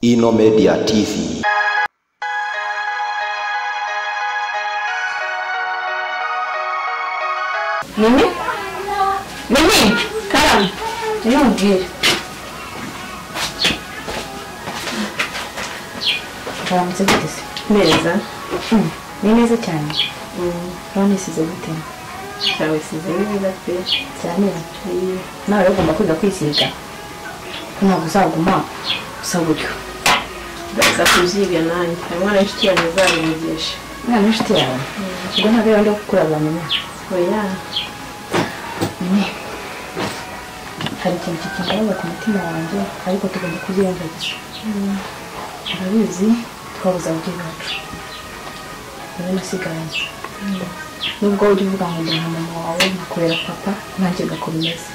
Ino Media TV. Mimi? Karam. Nongere. Karam zigitse. Neza. Ni neza cyane. None size gute? Sawe size neza pe. Cyane. Nawe ugomba kwiga kwisiga. Ntabwo uzaguma usabutyo. Ndaza kuziga nanjye. Mwana inshuti yanjye zabigisha. Mwana inshuti yawe. Ubwo ntabwo yandi kukuraba mama. Oya. Hari ikintu kikibaza ku mutima wanjye ariko tugomba kuzirengagiza. Urabizi twabuze ababyeyi bacu. Niwe nasigaranye. Nubwo ujya uvuga ngo ndi nka mama wawe nkakorera papa nanjye gakora imeze.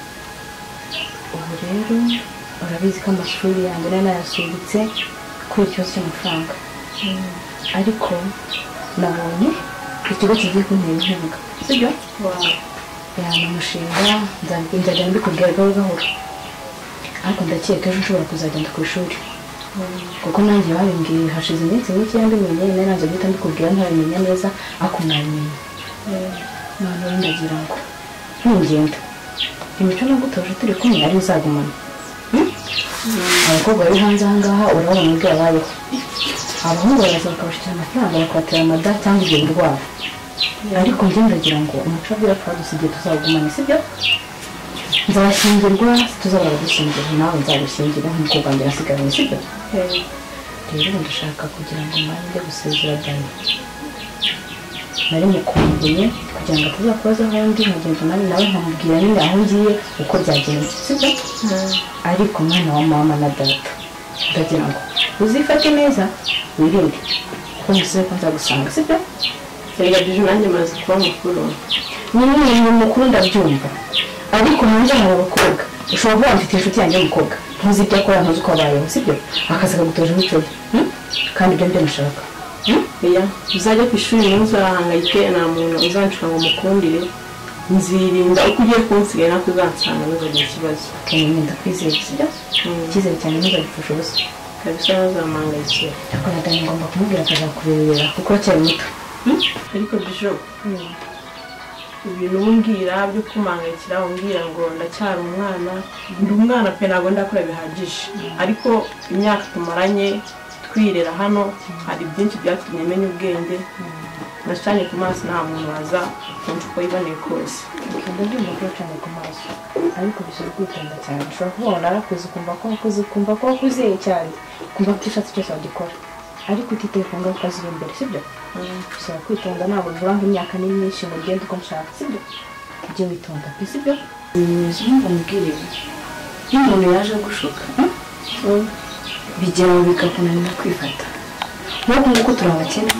Ubu rero urabizi ko amashuri yanjye nari nayasubitse kubera ikibazo cy'amafaranga. Ariko nabonye ikigo kigiye kuntera inkunga. Sibyo? Yana umushinga nzajya mbikubwira gahoro. Ariko ndakeka ejo nshobora kuzagenda ku ishuri. Kuko nanjye babimbwiye hashize iminsi mike yambimenye nari nanjye guhita mbikubwira ntabimenya neza ariko nabimenye. None ndagira ngo ntugenda. Imico nagutoje turi kumwe ari uzagumana. Abakobwa bari hanze aha ngaha urabona ubwo yabayeho. Abahungu baraza bakabashikira amafaranga bakabatera amada cyangwa ibyo birwara. Ariko njye ndagira ngo umuco w'irapfa dusigiye tuzagumana sibyo? Nzashyingirwa tuzabara gushyingira nawe nzagushyingira nk'uko bwanjye nasigaranye sibyo? Rero ndashaka kugira ngo mbanze gusezera byanjye. Nari mukumbuye kugira ngo tuzakoze ahandi nkagenda nawe nkamubwira nyine aho ngiye uko byagenze sibyo? Ariko mwana wa mama na data ndagira ngo uzifate neza wirinde kuko ngiye ko nzagusanga sibyo? Erega bije nanjye maze kuba mukuru. Ni mukuru ndabyumva. Ariko hanze hari abakobwa. Ushobora kuba mfite inshuti yanjye y'umukobwa. Ntuzi ibyo akora ntuzi uko abayeho sibyo? Akazi kagutoje imico ye. Kandi ibyo ndabishaka. Oya, uzajya ku ishuri ntuzahangayike nta muntu uzanshaka ngo mukundire. Nzirinda uko ugiye kunsigaye nako uzansanga ntuzagira ikibazo. Kandi ndakwizeye sibyo? Icyizere cyane ntuzagifashe ubusa. Kabisa ntuzamangayikira. Ariko nadani ngomba kumubwira akazakurebera kuko acyari muto. Ariko bisho ibintu umbwira byo kumangayikira umbwira ngo ndacyari umwana ndi umwana pe ntabwo ndakora bihagije ariko imyaka tumaranye twirera hano hari byinshi byatumye menya ubwenge nashanye ku maso nta muntu waza kuncuko yiboneye kose ndi umugore cyane ku maso ariko bisho kwitonda cyane ushobora kubona arakuze kumva ko wakuzeye cyane kumva ko ishatse cyose wagikora ariko utiteye ku ngaruka ziri imbere sibyo? Ushobora kwitonda ntabwo uvuga ngo imyaka ni myinshi ngo ugende uko nshaka sibyo? Ujye witonda pe sibyo? Zumva mbwirire iyo umuntu yaje gushuka bigeraho bikakunanira kwifata nk'uko nguko turabakene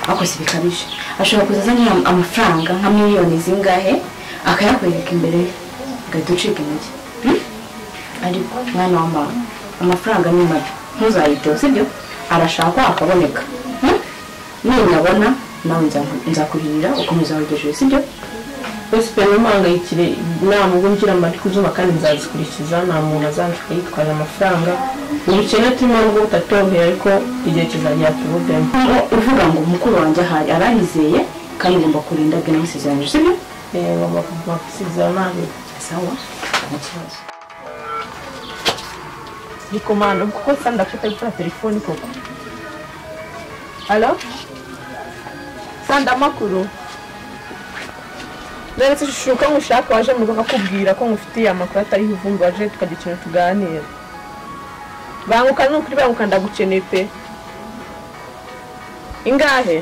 ariko si bikabije ashobora kuzazanye amafaranga nka miliyoni zingahe akayakwereka imbere ugahita ucika intege ariko mwana wa mama amafaranga ni mabi ntuzayiteho sibyo? Arashaka akaboneka ninabona nawe nzakurira ukomeza wagejeje sibyo? Bose pe n'umangayikire inama ubwo ngira mba kuzuma kandi nzazikurikiza nta muntu azanshaka yitwaje amafaranga ubukene turimo n'ubwo butatoroheye ariko igihe kizajya tubuvemo uvuga ngo umukuru wanjye ahari arahizeye kandi ngomba kurinda bwe n'amasezerano sibyo? Ngomba kumusezerana nabi sawa nta kibazo nikomanda kuko sanda afite gufata telefoni koko. Allo? Sanda makuru. Ndetse shuka ngushaka waje mu bakakubwira ko ngufitiye amakuru atari huvumbi waje tukagikina tuganira. Banguka n'ukuri banguka ndagukeneye pe. Ingahe?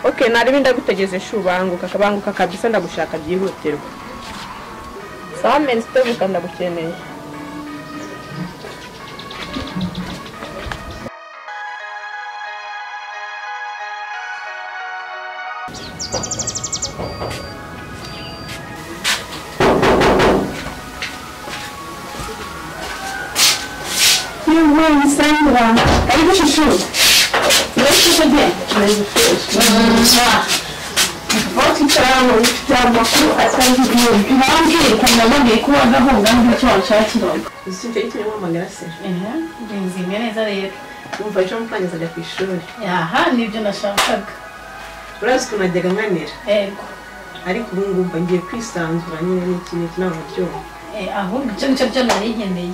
Okay, nari ndagutegeze shu banguka kabisa ndagushaka byihutirwa. Sawa men sitobuka ndagukeneye. Sandra, karibu shushu. Ndio shushu je? Bati cyane cy'amakuru atangiye impamvu kumenya ko bagahunga n'icyo washakira Usite icyo magara se nzi neza rero umva icyo mukanyeza ajya ku ishuri aha nibyo nashakaga urazi ko najyaga nkanira yego ariko ubu ngubu ngiye kwisanzura nyine n'ikintu ntabwo byumva ahubwo icyo nicyo byo nari nkeneye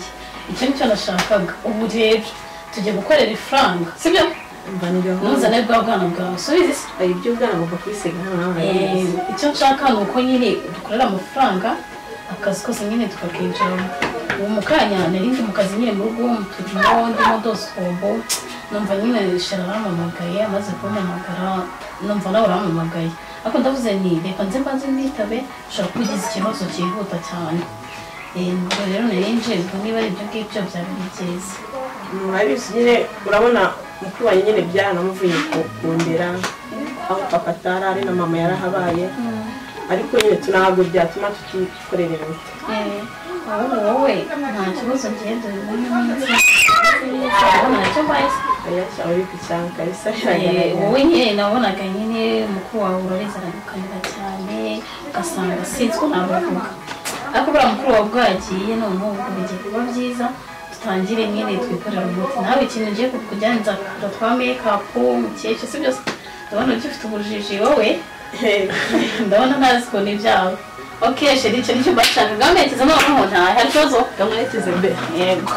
icyo nicyo nashakaga ubu rero tujye gukorera ifaranga sibyo ntuzane bwa bwana bwawe subize se ibyo bwana ngomba kubisiga hano icyo nshaka ni uko nyine dukorera amafaranga akazi kose nyine tukakinjiramo ubu mu kanya nari ndi mu kazi nyine mu rugo turimo ndimo dose ubu numva nyine shara aramamagaye amaze kumpamagara numva nawe urampamagaye ariko ndavuze nti reka nze mbanze nitabe ushobora kuba ugize ikibazo cyihuta cyane ngo rero narinje ubwo niba ari ibyo ngibyo byaba byiza murabizi nyine urabona mukuru wanjye nyine byaranamuvuye kundera aho papa atari ari na mama yarahabaye ariko nyine ntabwo byatuma tukikorera imiti ahubwo wowe nta kibazo ngendo ntacyo mbaye ayashyira uri ku cyanga bisa wowe nyine nabonaga nyine mukuru wawe urabizi aragukanira cyane ugasanga sinzi ko nabavuga ariko buriya mukuru wawe bwagiye noneho ubwo bigiye kuba byiza dutangire nyine twikorera umuti nawe ikintu ngiye kukujyaniza twa mekapu mukeke si byose ndabona ugifite ubujiji wowe ndabona ntazi ko ni ibyawe okay sheri icyo nicyo mbashaka gamerekeza noneho nta hari ikibazo gamerekeze mbere yego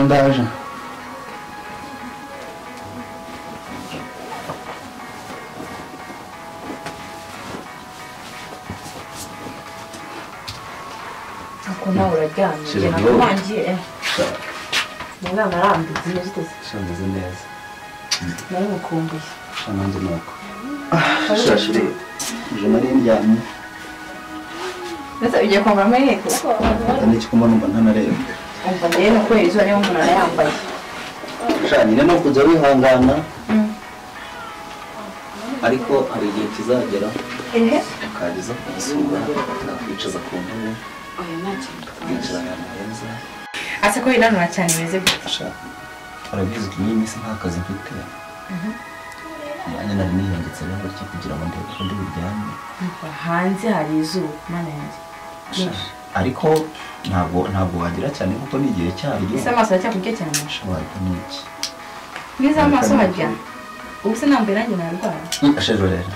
ndaje ako nawe uraryamye nakubangiye mwana arambitse neza shameze neza nari mukumbuye shamanje nuko shashire je nari ndyamye ndetse ugiye kwambara amayeko n'iki kuma numva ntanareba umva rero ko izo niyo umuntu arayambaye shanyine no kujya wihangana ariko hari igihe kizagera ukageza kugisura ukakwicaza ku ntebe ukicara ahantu heza ase ko inanura cyane bimeze gutya urabizi ko iyi minsi nta kazi mfite umwanya nari nihengetse rero gutya kugira ngo ndebe ko ndi buryame hanze hari izuba mana yanjye ariko ntabwo wagira cyane kuko ni igihe cyaryo ese amaso aracyakurya cyane ashobora n'iki mwiza amaso harya ubu se nambaye nanjye narwara ashero rero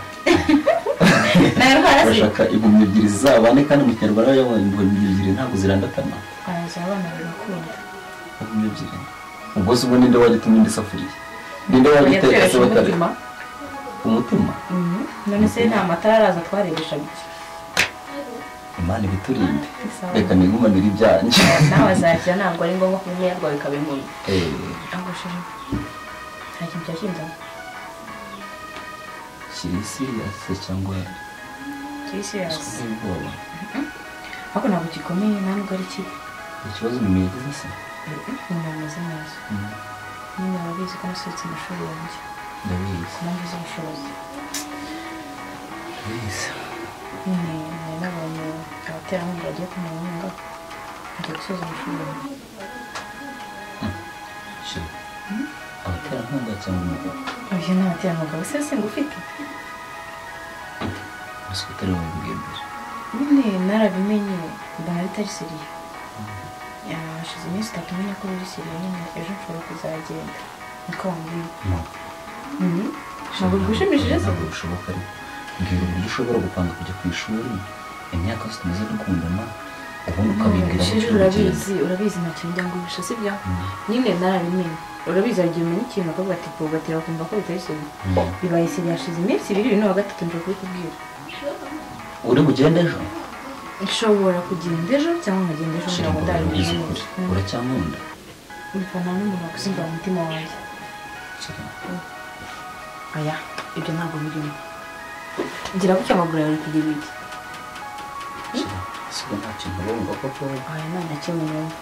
narwara se urashaka impumyi ebyiri zizabane kandi mu kinyarwanda yabonye impumyi ebyiri ntabwo zirandatana araza abana barakunda impumyi ebyiri ubwo se ubu ninde wagituma indi safuriya ninde wagiteka se batari umutima none se nta matara araza twarebesha gutya Imana ibiturinde reka nigumanire ibyanjye nawe azakira ntabwo ari ngombwa ko umwe yarwaye ikaba impumyi agushije nta kintu cyakinzamo kiri serious cyangwa kiri serious ubwoba ariko ntabwo gikomeye ntabwo ari kibi ikibazo ni yagize se nyine ameze neza nyine arabizi ko nasubitse amashuri yanjye ndabizi ku mpamvu z'ubushobozi ndabizi nyine nari nabonye abaterankunga bagiye kumenya njya gusoza amashuri yanjye abaterankunga cyangwa umugabo uyu ni abaterankunga bose se ngufite gusa utari wabibwiye mbere nyine narabimenye mbona bitari seriye hashize iminsi 3 menya ko biri seriye nyine ejo nshobora kuzagenda niko wambwiye ntabwo bigushimishije se ntabwo bishoboka ariko mbwira uburyo ushobora gupanga kujya ku ishuri imyaka yose tumaze dukundana ubundi ukabibwira urabizi nta kintu njya ngubisha sibyo nyine narabimenye urabizi agiye umenya ikintu akavuga ati pubatira kumva ko bitari seriye bibaye seriye hashize iminsi 2 no wa gatatu nje kubikubwira uri bugende ejo nshobora kugenda ejo cyangwa nkagenda ejo ntabwo ndabizi uracyankunda umva nta n'umuntu wakusimba mu mutima wanjye aya ibyo ntabwo birimo ngira gutya amaguru yawe kugira iki siko nta kintu urumva koko aya nta na kimwe numva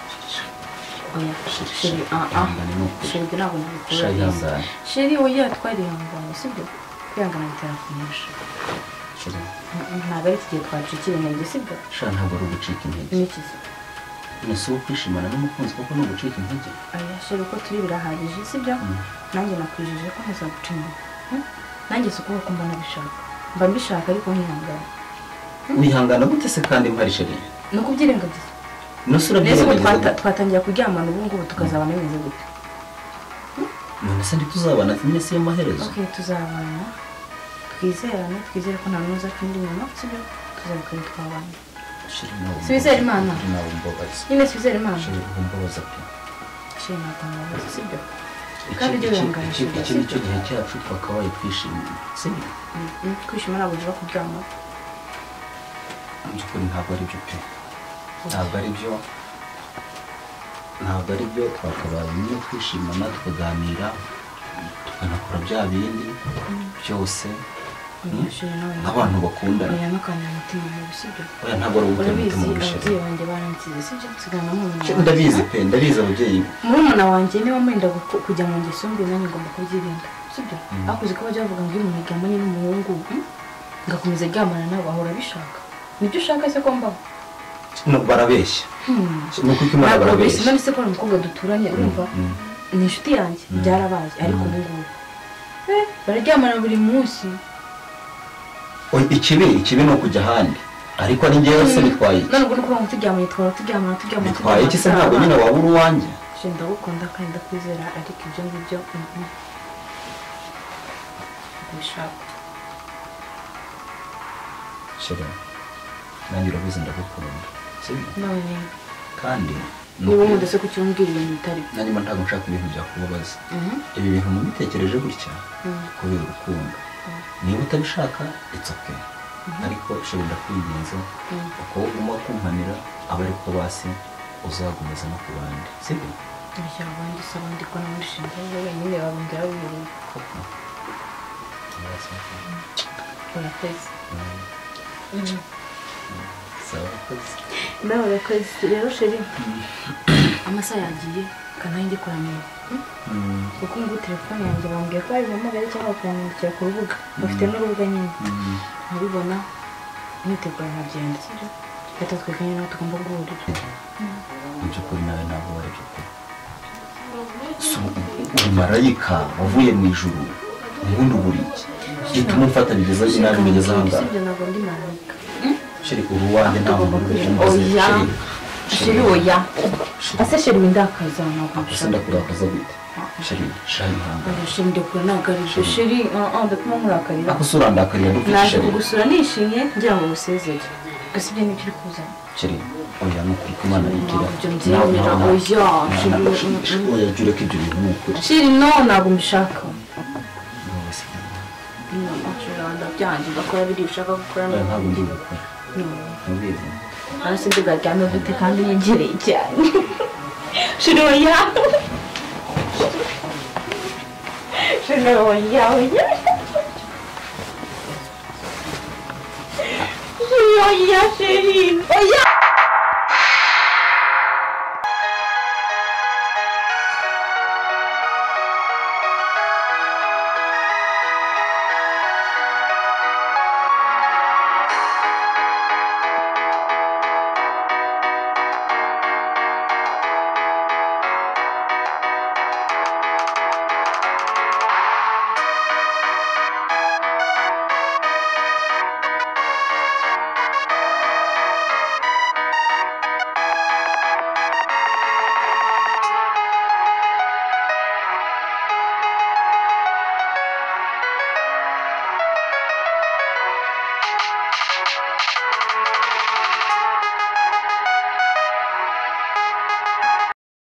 oya sheri sheri ntabwo nabikora sheri oya twarihanganye sibyo kwihangana bitera kunesha ntabwo ari iki gihe twacikira intege sibyo ntabwo ari ugucika intege n'iki si ukwishimana n'umukunzi kuko ni ugucika intege aya sheri uko turi birahagije sibyo nanjye nakwijeje ko ntazaguca inyuma nanjye si ukuvuga ko mbona bishaka mba mbishaka ariko nkihangana wihangana gute se kandi mpari sheri ni ukubyirengagiza nese twatangira kuryamana ubu ngubu tukazabana bimeze gute none se ntituzabana nyine si yo maherezo okay tuzabana twizerane twizere ko nta n'uza kandi inyuma sibyo tuzabikora twabana Swizere Imana nyine Swizere Imana umbabaza pe sheri ntabwo mbabaza sibyo kandi ibyo birangaje iki nicyo gihe cyacu twakabaye twishimye sibyo kwishima ntabwo ushobora kuryama by'ukuri ntabwo ari byo pe ntabwo ari byo twakabaye nyine twishimana tukaganira tukanakora bya bindi byose nk'abantu bakundana oya ntukane umutima mubi sibyo oya ntabwo ari umutima mubi ababyeyi banjye baransize sibyo nsigana n'umuntu ndabizi pe ndabizi ababyeyi murumuna wanjye niba murinda kujya mu ngeso mbi nanjye ngomba kubyirinda sibyo hakuze ko bajya bavuga ngo iyo umuntu aryamanye n'umuhungu ngakomeza aryamana nawe ahora abishaka nibyo ushaka se ko mbaho barabeshya ni uko imana barabeshya none se ko umukobwa duturanye urumva ni inshuti yanjye byarabaye ariko ubu ngubu bararyamana buri munsi ikibi ni ukujya ahandi ariko ari njyewe se bitwaye iki none ubwo ni ukuvuga ngo turyamanye bitwaye iki se ntabwo nyine waba uri uwanjye ndagukunda kandi ndakwizera ariko ibyo ngibyo bishaka sheri nanjye urabizi ndagukunda none kandi niba umudase ku cyumbwira ibintu bitari byo nanjye ntabwo nshaka ibintu byakubabaza ibi bintu mubitekereje gutya kubera urukundo niba utabishaka it's okay ariko sheri ndakwinginze uko uguma kumpanira aba ariko basi uzagumiza no ku bandi sibyo ndashya abandi se abandi ko namushinga wenyine babambwira wibereye urakoze nawe urakoze rero sheri amasaha yagiye kanaye ndi kuramira kuko ngo telefone yanjye bambwiye ko babimpamagaye cyangwa bakanyandikira ku rubuga bafite n'urubuga nyine nkabibona nitegura nkagenda sibyo leta twekanye nawe tugomba guhurira mu by'ukuri nawe ntabwo wari byo uri marayika wavuye mu ijuru ubundi ubura iki gituma umfata bigeza inabi bigeza aha ngaha sibyo ntabwo ndi marayika sheri uri uwanjye ntabwo uri oya sheri oya ase sheri windakaza ntabwo gusa ndakurakaza gute sheri shayi ihangane sheri ndakura nagarije sheri ndatuma nkurakarira ako sura ndakarira dufite naje sheri kugusura nishimye ngira ngo usezere gusa ibyo nibyo uri kuzana sheri oya ni ukuri kumana yigira ibyo mbyemera oya oya jure ko ibyo bintu ni ukuri sheri no ntabwo mbishaka ndabyanjye ugakora biriya ushaka gukora ntabwo ngiye gukora ntubizi hasi tugaryama dute kandi unyegereye cyane sheri oya sheri oya oya sheri oya sheri oya